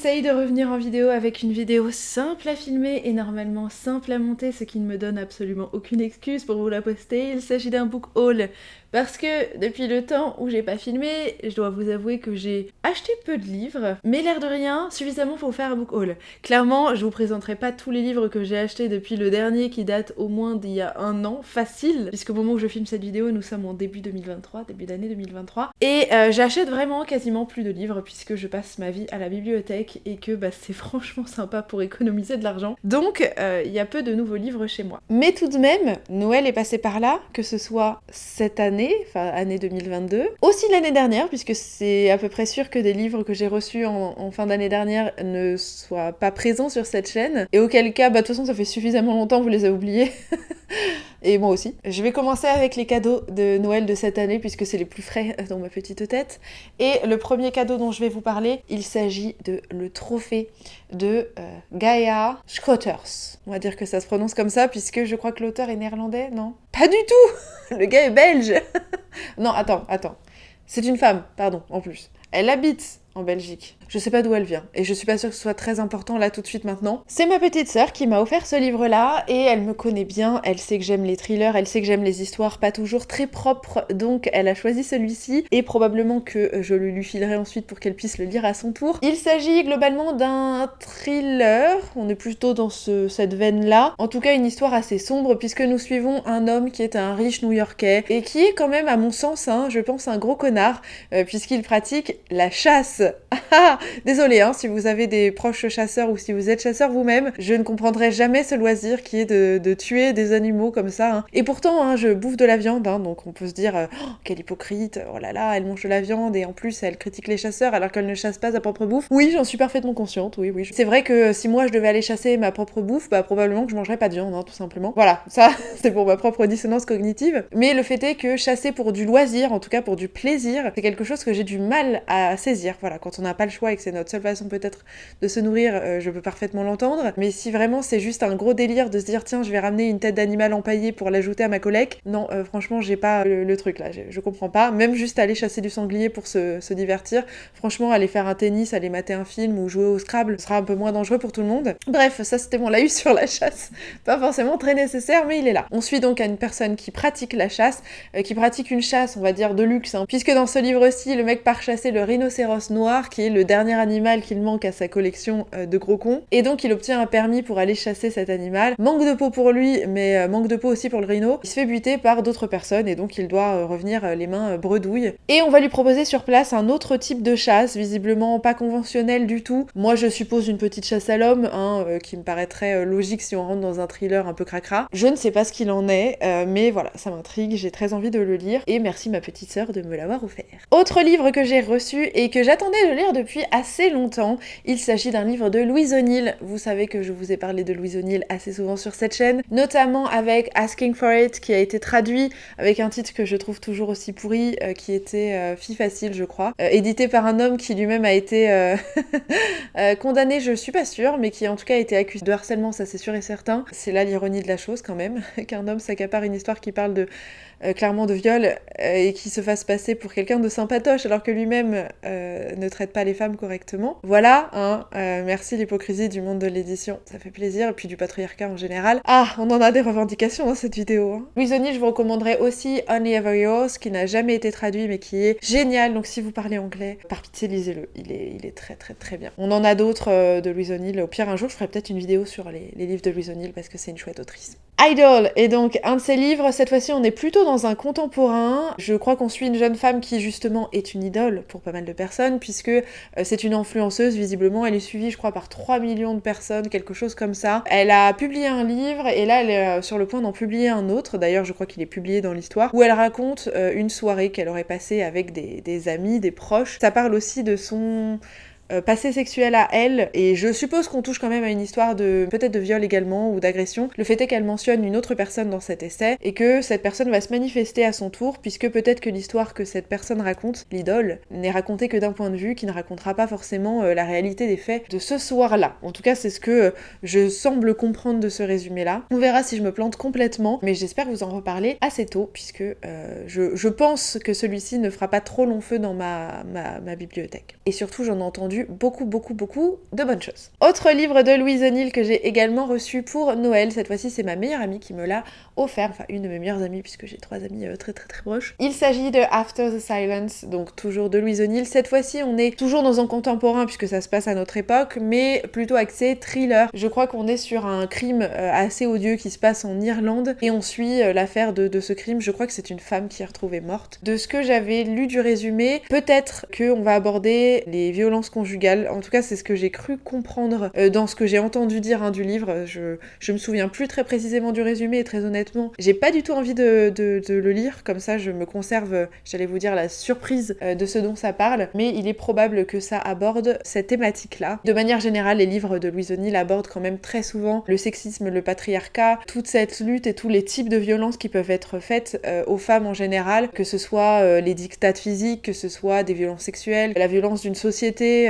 J'essaye de revenir en vidéo avec une vidéo simple à filmer et normalement simple à monter, ce qui ne me donne absolument aucune excuse pour vous la poster. Il s'agit d'un book haul parce que depuis le temps où j'ai pas filmé, je dois vous avouer que j'ai acheté peu de livres, mais l'air de rien, suffisamment pour faire un book haul. Clairement, je vous présenterai pas tous les livres que j'ai achetés depuis le dernier qui date au moins d'il y a un an, facile, puisqu'au moment où je filme cette vidéo, nous sommes en début 2023, début d'année 2023. Et j'achète vraiment quasiment plus de livres puisque je passe ma vie à la bibliothèque et que c'est franchement sympa pour économiser de l'argent. Donc il y a peu de nouveaux livres chez moi. Mais tout de même, Noël est passé par là, que ce soit cette année, enfin année 2022, aussi l'année dernière, puisque c'est à peu près sûr que des livres que j'ai reçus en fin d'année dernière ne soient pas présents sur cette chaîne, et auquel cas, de toute façon ça fait suffisamment longtemps, vous les avez oubliés. Et moi aussi. Je vais commencer avec les cadeaux de Noël de cette année, puisque c'est les plus frais dans ma petite tête. Et le premier cadeau dont je vais vous parler, il s'agit de le trophée de Gaia Scooters. On va dire que ça se prononce comme ça, puisque je crois que l'auteur est néerlandais, non? Pas du tout. Le gars est belge. Non, attends. C'est une femme, pardon, en plus. Elle habite en Belgique. Je sais pas d'où elle vient, et je suis pas sûre que ce soit très important là tout de suite maintenant. C'est ma petite sœur qui m'a offert ce livre-là, et elle me connaît bien, elle sait que j'aime les thrillers, elle sait que j'aime les histoires pas toujours très propres, donc elle a choisi celui-ci, et probablement que je le lui filerai ensuite pour qu'elle puisse le lire à son tour. Il s'agit globalement d'un thriller, on est plutôt dans cette veine-là, en tout cas une histoire assez sombre, puisque nous suivons un homme qui est un riche New-Yorkais, et qui est quand même, à mon sens, je pense, un gros connard, puisqu'il pratique la chasse. Désolée si vous avez des proches chasseurs ou si vous êtes chasseur vous-même, je ne comprendrai jamais ce loisir qui est de tuer des animaux comme ça. Et pourtant, je bouffe de la viande, donc on peut se dire oh, quelle hypocrite, oh là là, elle mange de la viande et en plus elle critique les chasseurs alors qu'elle ne chasse pas sa propre bouffe. Oui, j'en suis parfaitement consciente, oui. C'est vrai que si moi je devais aller chasser ma propre bouffe, probablement que je mangerais pas de viande, tout simplement. Voilà, ça c'est pour ma propre dissonance cognitive. Mais le fait est que chasser pour du loisir, en tout cas pour du plaisir, c'est quelque chose que j'ai du mal à saisir. Voilà, quand on n'a pas le choix et que c'est notre seule façon peut-être de se nourrir, je peux parfaitement l'entendre. Mais si vraiment c'est juste un gros délire de se dire tiens je vais ramener une tête d'animal empaillée pour l'ajouter à ma collecte, non franchement j'ai pas le truc là, je comprends pas. Même juste aller chasser du sanglier pour se divertir, franchement aller faire un tennis, aller mater un film ou jouer au Scrabble sera un peu moins dangereux pour tout le monde. Bref, ça c'était mon laïus sur la chasse, pas forcément très nécessaire mais il est là. On suit donc à une personne qui pratique la chasse, qui pratique une chasse on va dire de luxe, puisque dans ce livre-ci le mec part chasser le rhinocéros noir qui est le dernier animal qu'il manque à sa collection de gros cons, et donc il obtient un permis pour aller chasser cet animal. Manque de peau pour lui, mais manque de peau aussi pour le rhino. Il se fait buter par d'autres personnes et donc il doit revenir les mains bredouilles. Et on va lui proposer sur place un autre type de chasse, visiblement pas conventionnel du tout. Moi je suppose une petite chasse à l'homme, qui me paraîtrait logique si on rentre dans un thriller un peu cracra. Je ne sais pas ce qu'il en est, mais voilà, ça m'intrigue, j'ai très envie de le lire, et merci ma petite sœur de me l'avoir offert. Autre livre que j'ai reçu et que j'attendais de lire depuis assez longtemps, il s'agit d'un livre de Louise O'Neill. Vous savez que je vous ai parlé de Louise O'Neill assez souvent sur cette chaîne, notamment avec Asking for It qui a été traduit avec un titre que je trouve toujours aussi pourri, qui était Fille facile je crois, édité par un homme qui lui-même a été condamné, je suis pas sûre, mais qui en tout cas a été accusé de harcèlement, ça c'est sûr et certain. C'est là l'ironie de la chose quand même, qu'un homme s'accapare une histoire qui parle de clairement de viol et qui se fasse passer pour quelqu'un de sympatoche alors que lui-même ne traite pas les femmes correctement. Voilà, merci l'hypocrisie du monde de l'édition, ça fait plaisir, et puis du patriarcat en général. Ah, on en a des revendications dans cette vidéo. Louise O'Neill, je vous recommanderais aussi Only Ever Yours, qui n'a jamais été traduit mais qui est génial, donc si vous parlez anglais, par pitié lisez-le, il est très très très bien. On en a d'autres de Louise O'Neill, au pire un jour je ferai peut-être une vidéo sur les livres de Louise O'Neill parce que c'est une chouette autrice. Idol est donc un de ses livres, cette fois-ci on est plutôt dans un contemporain. Je crois qu'on suit une jeune femme qui justement est une idole pour pas mal de personnes, puisque c'est une influenceuse visiblement, elle est suivie je crois par 3 millions de personnes, quelque chose comme ça. Elle a publié un livre et là elle est sur le point d'en publier un autre, d'ailleurs je crois qu'il est publié dans l'histoire, où elle raconte une soirée qu'elle aurait passée avec des amis, des proches. Ça parle aussi de son passé sexuel à elle, et je suppose qu'on touche quand même à une histoire de peut-être de viol également ou d'agression. Le fait est qu'elle mentionne une autre personne dans cet essai et que cette personne va se manifester à son tour, puisque peut-être que l'histoire que cette personne raconte, l'idole, n'est racontée que d'un point de vue qui ne racontera pas forcément la réalité des faits de ce soir-là. En tout cas, c'est ce que je semble comprendre de ce résumé-là. On verra si je me plante complètement, mais j'espère vous en reparler assez tôt, puisque je pense que celui-ci ne fera pas trop long feu dans ma bibliothèque. Et surtout, j'en ai entendu vu beaucoup de bonnes choses. Autre livre de Louise O'Neill que j'ai également reçu pour Noël, cette fois-ci c'est ma meilleure amie qui me l'a offert, enfin une de mes meilleures amies puisque j'ai 3 amies très proches. Il s'agit de After the Silence, donc toujours de Louise O'Neill. Cette fois-ci on est toujours dans un contemporain puisque ça se passe à notre époque, mais plutôt axé thriller. Je crois qu'on est sur un crime assez odieux qui se passe en Irlande et on suit l'affaire de ce crime. Je crois que c'est une femme qui est retrouvée morte. De ce que j'avais lu du résumé, peut-être qu'on va aborder les violences conjugales. En tout cas, c'est ce que j'ai cru comprendre dans ce que j'ai entendu dire du livre. Je me souviens plus très précisément du résumé et très honnêtement, j'ai pas du tout envie de le lire. Comme ça, je me conserve, j'allais vous dire, la surprise de ce dont ça parle. Mais il est probable que ça aborde cette thématique-là. De manière générale, les livres de Louise O'Neill abordent quand même très souvent le sexisme, le patriarcat, toute cette lutte et tous les types de violences qui peuvent être faites aux femmes en général, que ce soit les dictats physiques, que ce soit des violences sexuelles, la violence d'une société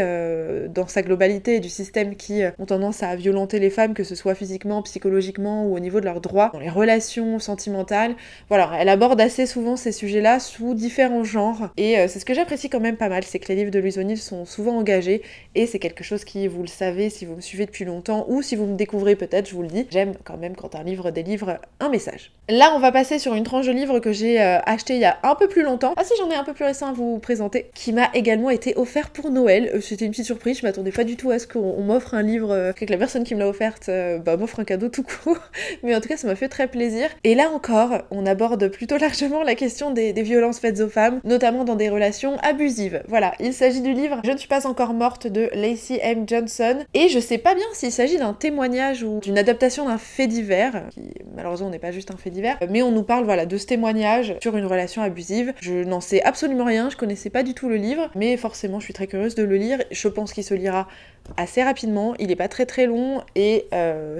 dans sa globalité et du système qui ont tendance à violenter les femmes, que ce soit physiquement, psychologiquement ou au niveau de leurs droits, dans les relations sentimentales. Voilà, elle aborde assez souvent ces sujets-là sous différents genres et c'est ce que j'apprécie quand même pas mal, c'est que les livres de Louise O'Neill sont souvent engagés et c'est quelque chose qui, vous le savez, si vous me suivez depuis longtemps ou si vous me découvrez peut-être, je vous le dis, j'aime quand même quand un livre délivre un message. Là, on va passer sur une tranche de livres que j'ai acheté il y a un peu plus longtemps. Ah si, j'en ai un peu plus récent à vous présenter, qui m'a également été offert pour Noël. C'était une petite surprise, je m'attendais pas du tout à ce qu'on m'offre un livre, que la personne qui me l'a offerte m'offre un cadeau tout court. Mais en tout cas, ça m'a fait très plaisir. Et là encore, on aborde plutôt largement la question des violences faites aux femmes, notamment dans des relations abusives. Voilà, il s'agit du livre Je ne suis pas encore morte de Lacey M. Johnson. Et je sais pas bien s'il s'agit d'un témoignage ou d'une adaptation d'un fait divers, qui malheureusement n'est pas juste un fait divers, mais on nous parle voilà, de ce témoignage sur une relation abusive. Je n'en sais absolument rien, je connaissais pas du tout le livre, mais forcément je suis très curieuse de le lire. Je pense qu'il se lira assez rapidement, il est pas très long et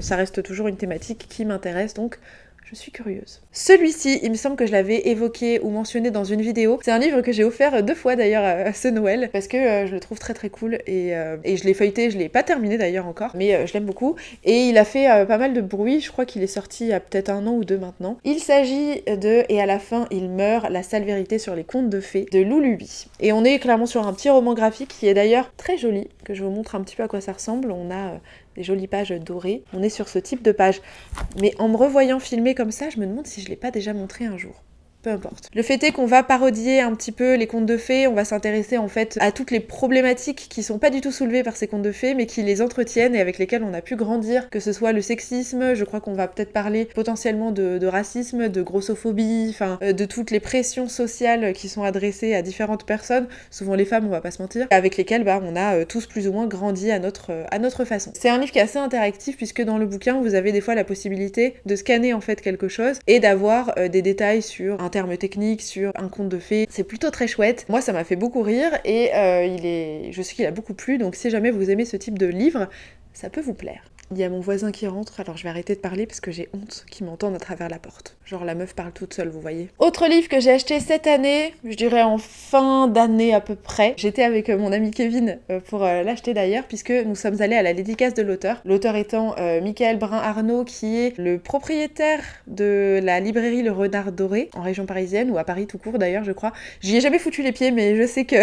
ça reste toujours une thématique qui m'intéresse, donc je suis curieuse. Celui-ci, il me semble que je l'avais évoqué ou mentionné dans une vidéo. C'est un livre que j'ai offert 2 fois d'ailleurs à ce Noël parce que je le trouve très cool et je l'ai feuilleté, je l'ai pas terminé d'ailleurs encore, mais je l'aime beaucoup et il a fait pas mal de bruit. Je crois qu'il est sorti il y a peut-être 1 an ou 2 maintenant. Il s'agit de Et à la fin il meurt, la sale vérité sur les contes de fées de Lou Luby. Et on est clairement sur un petit roman graphique qui est d'ailleurs très joli, que je vous montre un petit peu à quoi ça ressemble. On a des jolies pages dorées. On est sur ce type de page. Mais en me revoyant filmer comme ça, je me demande si je l'ai pas déjà montré un jour. Peu importe. Le fait est qu'on va parodier un petit peu les contes de fées, on va s'intéresser en fait à toutes les problématiques qui sont pas du tout soulevées par ces contes de fées, mais qui les entretiennent et avec lesquelles on a pu grandir, que ce soit le sexisme, je crois qu'on va peut-être parler potentiellement de racisme, de grossophobie, enfin de toutes les pressions sociales qui sont adressées à différentes personnes, souvent les femmes, on va pas se mentir, avec lesquelles on a tous plus ou moins grandi à notre façon. C'est un livre qui est assez interactif puisque dans le bouquin, vous avez des fois la possibilité de scanner en fait quelque chose et d'avoir des détails sur un terme technique, sur un conte de fées. C'est plutôt très chouette. Moi, ça m'a fait beaucoup rire et je sais qu'il a beaucoup plu, donc si jamais vous aimez ce type de livre, ça peut vous plaire. Il y a mon voisin qui rentre, alors je vais arrêter de parler parce que j'ai honte qu'il m'entende à travers la porte. Genre la meuf parle toute seule, vous voyez. Autre livre que j'ai acheté cette année, je dirais en fin d'année à peu près. J'étais avec mon ami Kevin pour l'acheter d'ailleurs, puisque nous sommes allés à la dédicace de l'auteur. L'auteur étant Michael Brun-Arnaud, qui est le propriétaire de la librairie Le Renard Doré, en région parisienne, ou à Paris tout court d'ailleurs, je crois. J'y ai jamais foutu les pieds, mais je sais que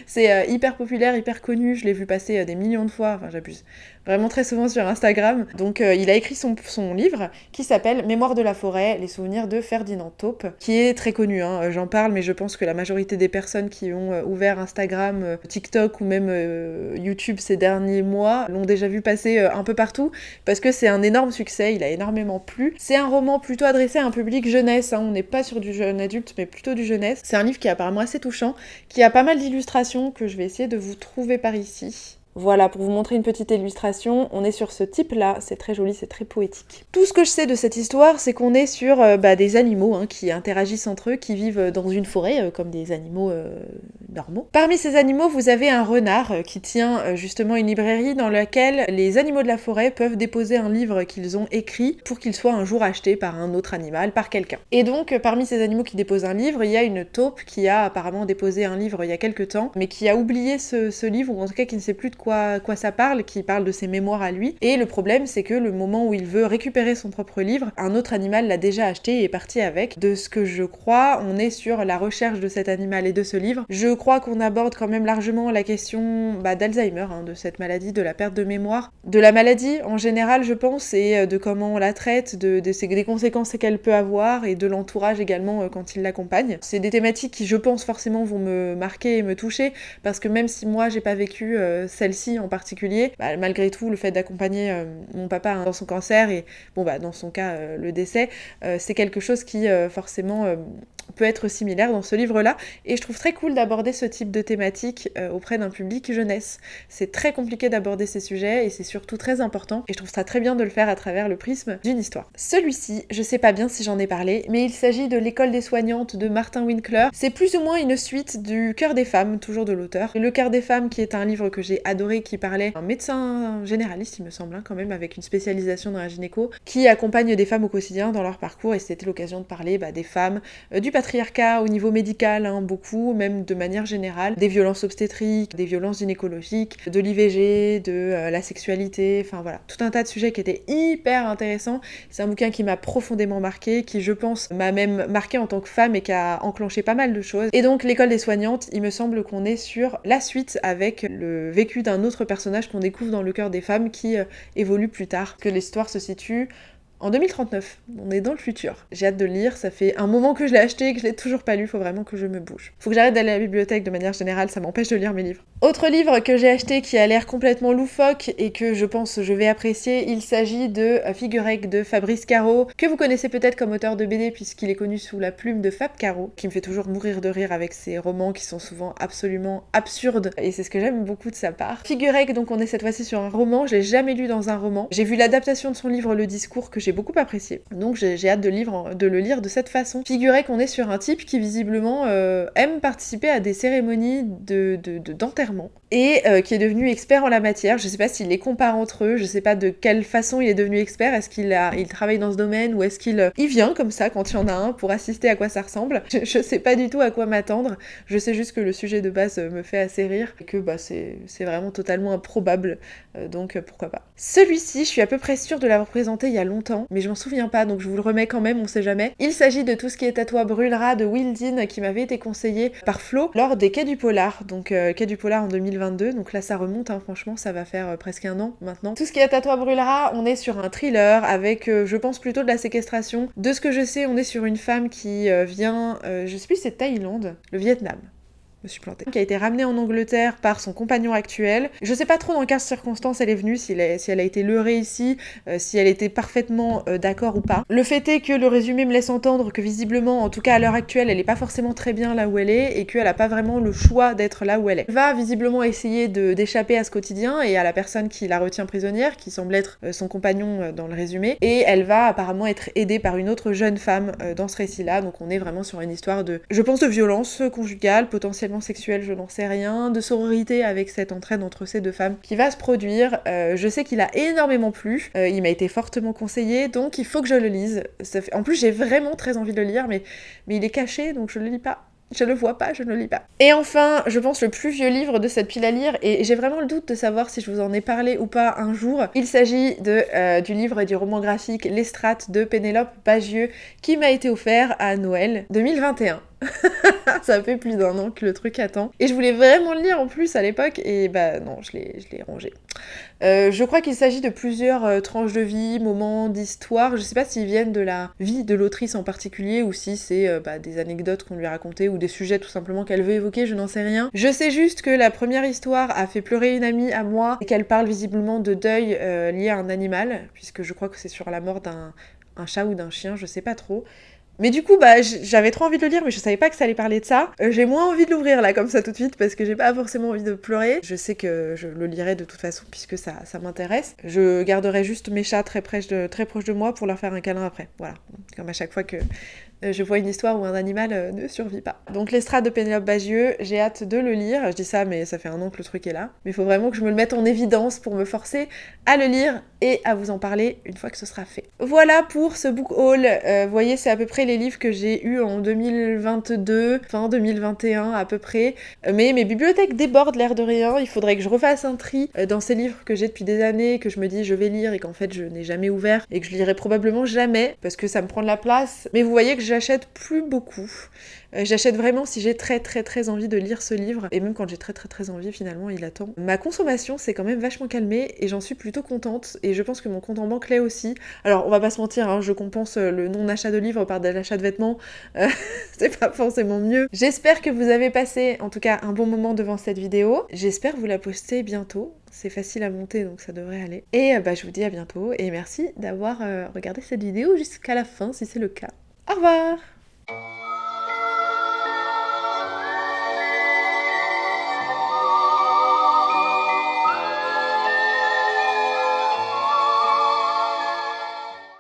c'est hyper populaire, hyper connu. Je l'ai vu passer des millions de fois, enfin j'abuse. Vraiment très souvent sur Instagram. Donc il a écrit son livre qui s'appelle Mémoire de la forêt, les souvenirs de Ferdinand Taupe, qui est très connu, hein. J'en parle, mais je pense que la majorité des personnes qui ont ouvert Instagram, TikTok ou même YouTube ces derniers mois l'ont déjà vu passer un peu partout, parce que c'est un énorme succès, il a énormément plu. C'est un roman plutôt adressé à un public jeunesse, hein. On n'est pas sur du jeune adulte, mais plutôt du jeunesse. C'est un livre qui est apparemment assez touchant, qui a pas mal d'illustrations que je vais essayer de vous trouver par ici. Voilà, pour vous montrer une petite illustration, on est sur ce type-là, c'est très joli, c'est très poétique. Tout ce que je sais de cette histoire, c'est qu'on est sur des animaux qui interagissent entre eux, qui vivent dans une forêt, comme des animaux normaux. Parmi ces animaux, vous avez un renard qui tient justement une librairie dans laquelle les animaux de la forêt peuvent déposer un livre qu'ils ont écrit pour qu'il soit un jour acheté par un autre animal, par quelqu'un. Et donc, parmi ces animaux qui déposent un livre, il y a une taupe qui a apparemment déposé un livre il y a quelques temps, mais qui a oublié ce livre, ou en tout cas qui ne sait plus de quoi quoi ça parle, qui parle de ses mémoires à lui. Et le problème, c'est que le moment où il veut récupérer son propre livre, un autre animal l'a déjà acheté et est parti avec. De ce que je crois, on est sur la recherche de cet animal et de ce livre. Je crois qu'on aborde quand même largement la question d'Alzheimer, de cette maladie, de la perte de mémoire, de la maladie en général, je pense, et de comment on la traite, des conséquences qu'elle peut avoir, et de l'entourage également quand il l'accompagne. C'est des thématiques qui, je pense, forcément vont me marquer et me toucher, parce que même si moi j'ai pas vécu celle-ci en particulier, malgré tout, le fait d'accompagner mon papa dans son cancer et dans son cas le décès, c'est quelque chose qui forcément peut être similaire dans ce livre-là, et je trouve très cool d'aborder ce type de thématique auprès d'un public jeunesse. C'est très compliqué d'aborder ces sujets et c'est surtout très important, et je trouve ça très bien de le faire à travers le prisme d'une histoire. Celui-ci, je sais pas bien si j'en ai parlé, mais il s'agit de L'école des soignantes de Martin Winkler. C'est plus ou moins une suite du Cœur des femmes, toujours de l'auteur. Le Cœur des femmes, qui est un livre que j'ai adoré, qui parlait d'un médecin généraliste, il me semble, quand même, avec une spécialisation dans la gynéco, qui accompagne des femmes au quotidien dans leur parcours, et c'était l'occasion de parler des femmes, du patriarcat au niveau médical, beaucoup, même de manière générale, des violences obstétriques, des violences gynécologiques, de l'IVG, de la sexualité, enfin voilà, tout un tas de sujets qui étaient hyper intéressants. C'est un bouquin qui m'a profondément marqué, qui je pense m'a même marqué en tant que femme et qui a enclenché pas mal de choses. Et donc l'école des soignantes, il me semble qu'on est sur la suite avec le vécu d'un autre personnage qu'on découvre dans Le Cœur des femmes qui évolue plus tard, que l'histoire se situe en 2039, on est dans le futur. J'ai hâte de le lire, ça fait un moment que je l'ai acheté et que je l'ai toujours pas lu, faut vraiment que je me bouge. Faut que j'arrête d'aller à la bibliothèque de manière générale, ça m'empêche de lire mes livres. Autre livre que j'ai acheté qui a l'air complètement loufoque et que je pense je vais apprécier, il s'agit de Figurec de Fabrice Caro, que vous connaissez peut-être comme auteur de BD puisqu'il est connu sous la plume de Fab Caro, qui me fait toujours mourir de rire avec ses romans qui sont souvent absolument absurdes, et c'est ce que j'aime beaucoup de sa part. Figurec, donc on est cette fois-ci sur un roman, je l'ai jamais lu dans un roman. J'ai vu l'adaptation de son livre Le Discours que j'ai beaucoup apprécié. Donc j'ai hâte de le lire de cette façon. Figurez qu'on est sur un type qui visiblement aime participer à des cérémonies d'enterrement et qui est devenu expert en la matière. Je sais pas s'il les compare entre eux, je sais pas de quelle façon il est devenu expert, est-ce il travaille dans ce domaine ou est-ce qu'il vient comme ça quand il y en a un pour assister à quoi ça ressemble. Je sais pas du tout à quoi m'attendre, je sais juste que le sujet de base me fait assez rire et que c'est vraiment totalement improbable, donc pourquoi pas. Celui-ci, je suis à peu près sûre de l'avoir présenté il y a longtemps, mais je m'en souviens pas, donc je vous le remets quand même, on sait jamais. Il s'agit de Tout ce qui est à toi brûlera de Will Dean, qui m'avait été conseillé par Flo lors des Quais du Polar, donc Quais du Polar en 2022, donc là ça remonte, franchement, ça va faire presque un an maintenant. Tout ce qui est à toi brûlera, on est sur un thriller avec, je pense, plutôt de la séquestration. De ce que je sais, on est sur une femme qui vient, je sais plus si c'est Thaïlande, le Vietnam. Je me suis plantée. Qui a été ramenée en Angleterre par son compagnon actuel. Je sais pas trop dans quelles circonstances elle est venue, si elle a été leurrée ici, si elle était parfaitement d'accord ou pas. Le fait est que le résumé me laisse entendre que visiblement, en tout cas à l'heure actuelle, elle est pas forcément très bien là où elle est et qu'elle a pas vraiment le choix d'être là où elle est. Elle va visiblement essayer d'échapper à ce quotidien et à la personne qui la retient prisonnière, qui semble être son compagnon dans le résumé, et elle va apparemment être aidée par une autre jeune femme dans ce récit-là, donc on est vraiment sur une histoire je pense, de violence conjugale, potentiellement sexuelle, je n'en sais rien, de sororité avec cette entraide entre ces deux femmes qui va se produire. Je sais qu'il a énormément plu, il m'a été fortement conseillé, donc il faut que je le lise. En plus j'ai vraiment très envie de le lire, mais il est caché, donc je le lis pas. Je le vois pas, je ne le lis pas. Et enfin, je pense le plus vieux livre de cette pile à lire, et j'ai vraiment le doute de savoir si je vous en ai parlé ou pas un jour. Il s'agit du livre et du roman graphique Les Strates de Pénélope Bagieux, qui m'a été offert à Noël 2021. Ça fait plus d'un an que le truc attend. Et je voulais vraiment le lire en plus à l'époque, et non, je l'ai rangé. Je crois qu'il s'agit de plusieurs tranches de vie, moments d'histoire. Je sais pas s'ils viennent de la vie de l'autrice en particulier ou si c'est des anecdotes qu'on lui a racontées ou des sujets tout simplement qu'elle veut évoquer, je n'en sais rien. Je sais juste que la première histoire a fait pleurer une amie à moi et qu'elle parle visiblement de deuil lié à un animal, puisque je crois que c'est sur la mort d'un chat ou d'un chien, je sais pas trop. Mais du coup, j'avais trop envie de le lire, mais je savais pas que ça allait parler de ça. J'ai moins envie de l'ouvrir là, comme ça tout de suite, parce que j'ai pas forcément envie de pleurer. Je sais que je le lirai de toute façon, puisque ça m'intéresse. Je garderai juste mes chats très proches de moi pour leur faire un câlin après. Voilà, comme à chaque fois que je vois une histoire où un animal ne survit pas. Donc Les Strates de Pénélope Bagieux, j'ai hâte de le lire. Je dis ça, mais ça fait un an que le truc est là. Mais il faut vraiment que je me le mette en évidence pour me forcer à le lire et à vous en parler une fois que ce sera fait. Voilà pour ce book haul. Vous voyez, c'est à peu près les livres que j'ai eus en 2022, fin 2021 à peu près. Mais mes bibliothèques débordent l'air de rien, il faudrait que je refasse un tri dans ces livres que j'ai depuis des années, que je me dis je vais lire et qu'en fait je n'ai jamais ouvert et que je lirai probablement jamais parce que ça me prend de la place. Mais vous voyez que j'achète plus beaucoup. J'achète vraiment si j'ai très envie de lire ce livre, et même quand j'ai très envie, finalement il attend. Ma consommation s'est quand même vachement calmée et j'en suis plutôt contente, et je pense que mon compte en banque l'est aussi. Alors on va pas se mentir, hein, je compense le non-achat de livres par de l'achat de vêtements, c'est pas forcément mieux. J'espère que vous avez passé en tout cas un bon moment devant cette vidéo, j'espère vous la poster bientôt. C'est facile à monter donc ça devrait aller. Et je vous dis à bientôt et merci d'avoir regardé cette vidéo jusqu'à la fin si c'est le cas. Au revoir!